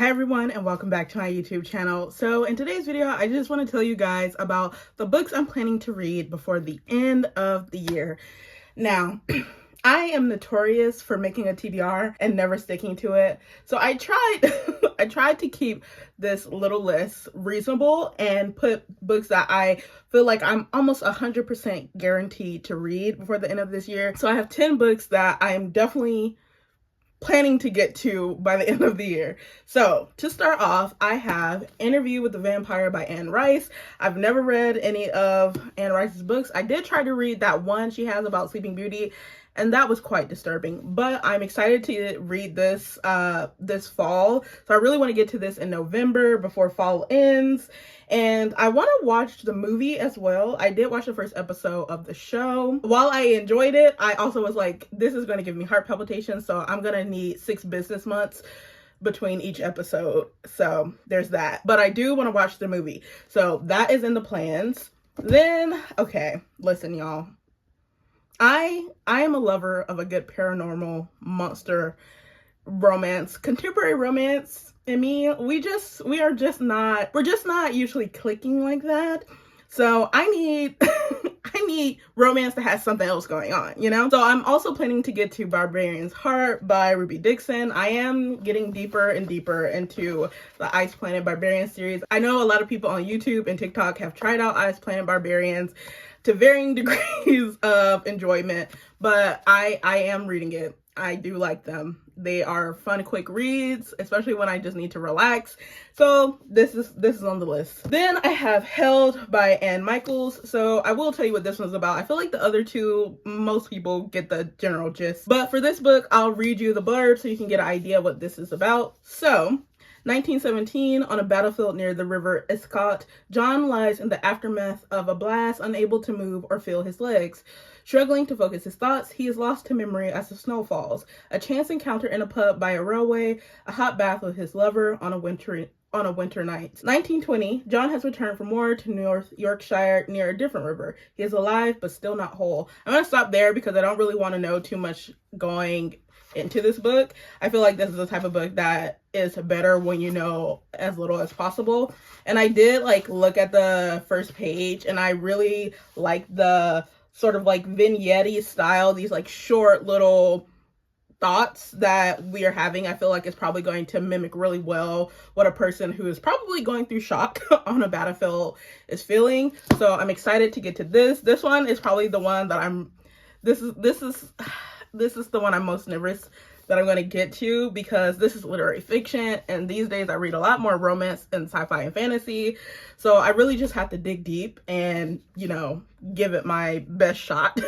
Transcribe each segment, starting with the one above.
Hi everyone, and welcome back to my YouTube channel. So in today's video, I just want to tell you guys about the books I'm planning to read before the end of the year. Now, I am notorious for making a TBR and never sticking to it. So I tried I tried to keep this little list reasonable and put books that I feel like I'm almost 100% guaranteed to read before the end of this year. So I have 10 books that I am definitely planning to get to by the end of the year. So to start off, I have Interview with the Vampire by Anne Rice. I've never read any of Anne Rice's books. I did try to read that one she has about Sleeping Beauty, and that was quite disturbing, but I'm excited to read this this fall. So I really want to get to this in November before fall ends. And I want to watch the movie as well. I did watch the first episode of the show. While I enjoyed it, I also was like, this is going to give me heart palpitations, so I'm going to need 6 business months between each episode. So there's that. But I do want to watch the movie. So that is in the plans. Then, okay, listen, y'all. I am a lover of a good paranormal monster romance. Contemporary romance and me, we're just not usually clicking like that. So I need I need romance that has something else going on, you know? So I'm also planning to get to Barbarian's Heart by Ruby Dixon. I am getting deeper and deeper into the Ice Planet Barbarian series. I know a lot of people on YouTube and TikTok have tried out Ice Planet Barbarians to varying degrees of enjoyment, but I am reading it. I do like them. They are fun, quick reads, especially when I just need to relax. So this is on the list. Then I have Held by Anne Michaels. So I will tell you what this one's about. I feel like the other two, most people get the general gist. But for this book, I'll read you the blurb so you can get an idea what this is about. So 1917, on a battlefield near the river Escaut, John lies in the aftermath of a blast, unable to move or feel his legs. Struggling to focus his thoughts, he is lost to memory as the snow falls. A chance encounter in a pub by a railway, a hot bath with his lover on a winter night. 1920, John has returned from war to North Yorkshire near a different river. He is alive, but still not whole. I'm going to stop there because I don't really want to know too much going into this book. I feel like this is the type of book that is better when you know as little as possible. And I did look at the first page, and I really like the sort of vignette style, these short little thoughts that we are having. I feel like it's probably going to mimic really well what a person who is probably going through shock on a battlefield is feeling. So I'm excited to get to this. This one is probably the one that this is the one I'm most nervous that I'm going to get to, because this is literary fiction, and these days I read a lot more romance and sci-fi and fantasy. So I really just have to dig deep and, give it my best shot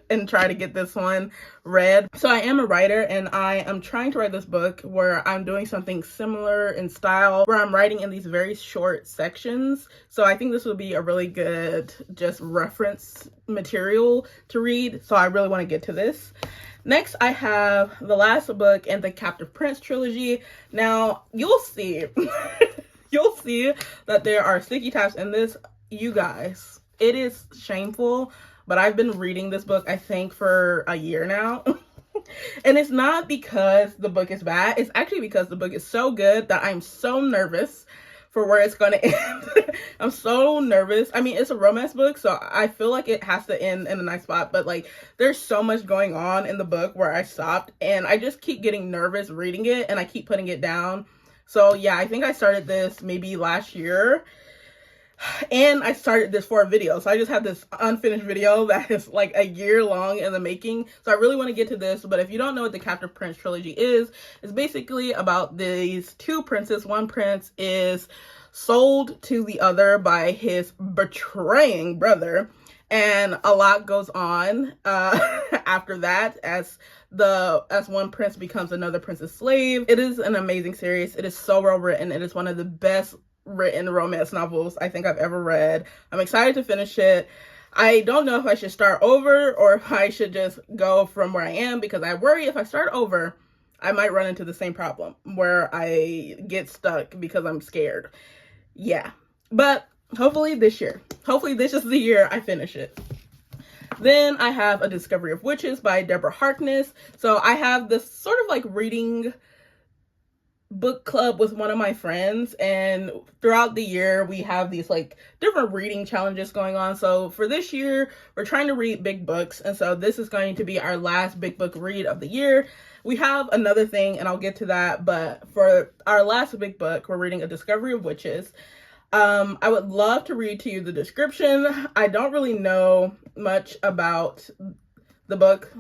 and try to get this one read. So I am a writer, and I am trying to write this book where I'm doing something similar in style, where I'm writing in these very short sections. So I think this will be a really good just reference material to read. So I really want to get to this. Next, I have the last book in the Captive Prince trilogy. Now, you'll see, you'll see that there are sticky tabs in this. You guys, it is shameful, but I've been reading this book, I think, for a year now. And it's not because the book is bad. It's actually because the book is so good that I'm so nervous for where it's going to end. I'm so nervous. I mean, it's a romance book, so I feel like it has to end in a nice spot, but there's so much going on in the book where I stopped, and I just keep getting nervous reading it, and I keep putting it down. So yeah, I think I started this maybe last year, and I started this for a video. So I just have this unfinished video that is a year long in the making. So I really want to get to this. But if you don't know what the Captive Prince trilogy is, it's basically about these two princes. One prince is sold to the other by his betraying brother. And a lot goes on after that as one prince becomes another prince's slave. It is an amazing series. It is so well written. It is one of the best written romance novels I think I've ever read. I'm excited to finish it. I don't know if I should start over or if I should just go from where I am, because I worry if I start over, I might run into the same problem where I get stuck because I'm scared. Yeah, but hopefully this year. Hopefully this is the year I finish it. Then I have A Discovery of Witches by Deborah Harkness. So I have this sort of reading book club with one of my friends, and throughout the year we have these like different reading challenges going on. So for this year we're trying to read big books, and so this is going to be our last big book read of the year. We have another thing and I'll get to that, but for our last big book we're reading A Discovery of Witches. I would love to read to you the description. I don't really know much about the book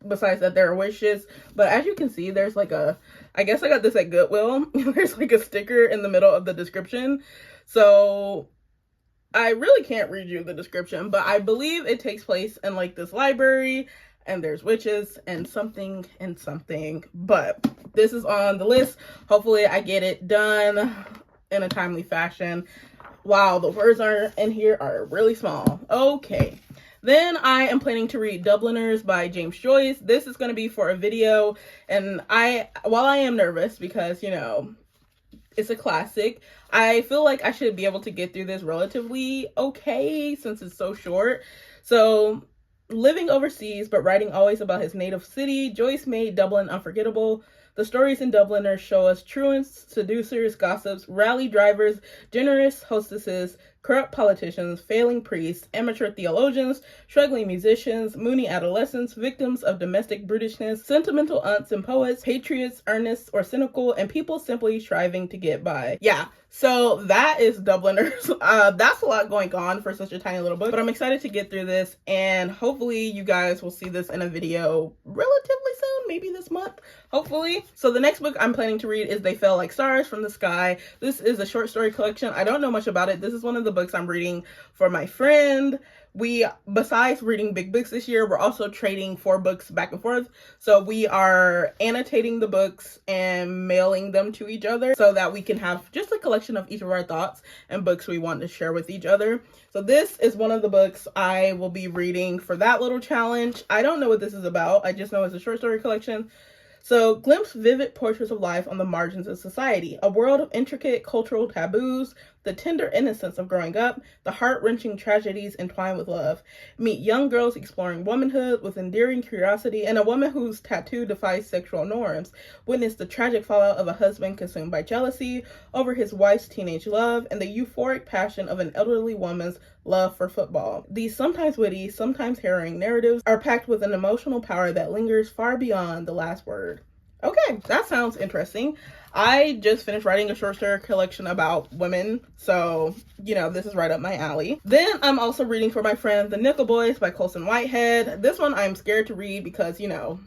besides that there are wishes, but as you can see, there's like a, I guess I got this at Goodwill. There's like a sticker in the middle of the description. So I really can't read you the description, but I believe it takes place in like this library and there's witches and something, but this is on the list. Hopefully I get it done in a timely fashion. Wow, the words are in here are really small. Okay. Then I am planning to read Dubliners by James Joyce. This is going to be for a video, and while I am nervous because, you know, it's a classic, I feel like I should be able to get through this relatively okay since it's so short. So, living overseas but writing always about his native city, Joyce made Dublin unforgettable. The stories in Dubliners show us truants, seducers, gossips, rally drivers, generous hostesses, corrupt politicians, failing priests, amateur theologians, struggling musicians, moony adolescents, victims of domestic brutishness, sentimental aunts and poets, patriots, earnest or cynical, and people simply striving to get by. Yeah, so that is Dubliners. That's a lot going on for such a tiny little book, but I'm excited to get through this, and hopefully you guys will see this in a video relatively soon, maybe this month, hopefully. So the next book I'm planning to read is They Fell Like Stars from the Sky. This is a short story collection. I don't know much about it. This is one of the books I'm reading for my friend. We, besides reading big books this year, we're also trading 4 books back and forth. So we are annotating the books and mailing them to each other so that we can have just a collection of each of our thoughts and books we want to share with each other. So this is one of the books I will be reading for that little challenge. I don't know what this is about. I just know it's a short story collection. So, glimpse vivid portraits of life on the margins of society, a world of intricate cultural taboos, the tender innocence of growing up, the heart-wrenching tragedies entwined with love. Meet young girls exploring womanhood with endearing curiosity and a woman whose tattoo defies sexual norms. Witness the tragic fallout of a husband consumed by jealousy over his wife's teenage love and the euphoric passion of an elderly woman's love for football. These sometimes witty, sometimes harrowing narratives are packed with an emotional power that lingers far beyond the last word. Okay, that sounds interesting. I just finished writing a short story collection about women, so, you know, this is right up my alley. Then I'm also reading for my friend The Nickel Boys by Colson Whitehead. This one I'm scared to read because, you know,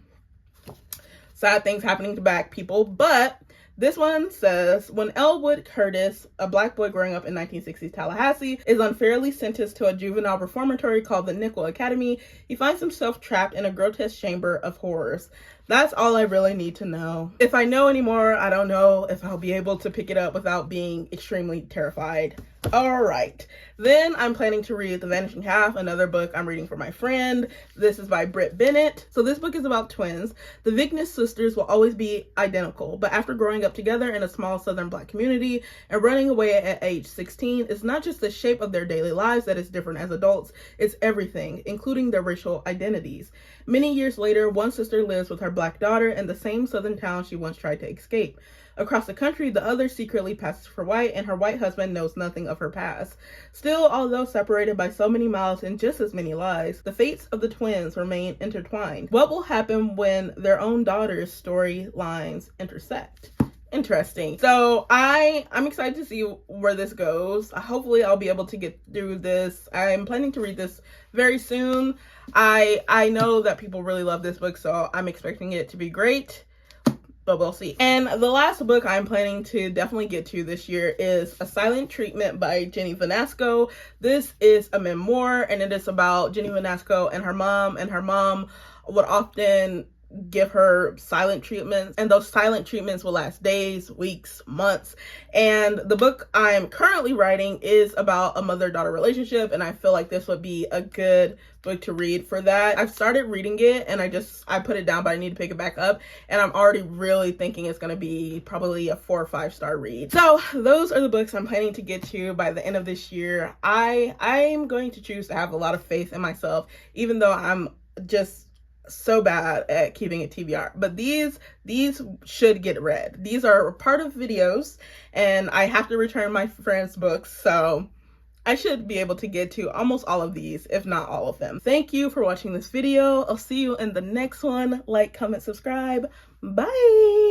sad things happening to Black people, but this one says, when Elwood Curtis, a Black boy growing up in 1960s Tallahassee, is unfairly sentenced to a juvenile reformatory called the Nickel Academy, he finds himself trapped in a grotesque chamber of horrors. That's all I really need to know. If I know any more, I don't know if I'll be able to pick it up without being extremely terrified. All right. Then I'm planning to read The Vanishing Half, another book I'm reading for my friend. This is by Britt Bennett. So this book is about twins. The Vignes sisters will always be identical, but after growing up together in a small Southern Black community and running away at age 16, it's not just the shape of their daily lives that is different as adults, it's everything, including their racial identities. Many years later, one sister lives with her Black daughter in the same Southern town she once tried to escape. Across the country, the other secretly passes for white, and her white husband knows nothing of her past. Still, although separated by so many miles and just as many lives, the fates of the twins remain intertwined. What will happen when their own daughter's storylines intersect? Interesting. So I'm excited to see where this goes. Hopefully I'll be able to get through this. I'm planning to read this very soon. I know that people really love this book, so I'm expecting it to be great, but we'll see. And the last book I'm planning to definitely get to this year is A Silent Treatment by Jenny Vanasco. This is a memoir, and it is about Jenny Vanasco and her mom would often give her silent treatments, and those silent treatments will last days, weeks, months. And the book I'm currently writing is about a mother-daughter relationship, and I feel like this would be a good book to read for that. I've started reading it and I put it down, but I need to pick it back up, and I'm already really thinking it's going to be probably a 4 or 5 star read. So those are the books I'm planning to get to by the end of this year. I'm going to choose to have a lot of faith in myself, even though I'm just so bad at keeping it TBR, but these should get read. These are part of videos, and I have to return my friend's books, so I should be able to get to almost all of these, if not all of them. Thank you for watching this video. I'll see you in the next one. Like, comment, subscribe. Bye.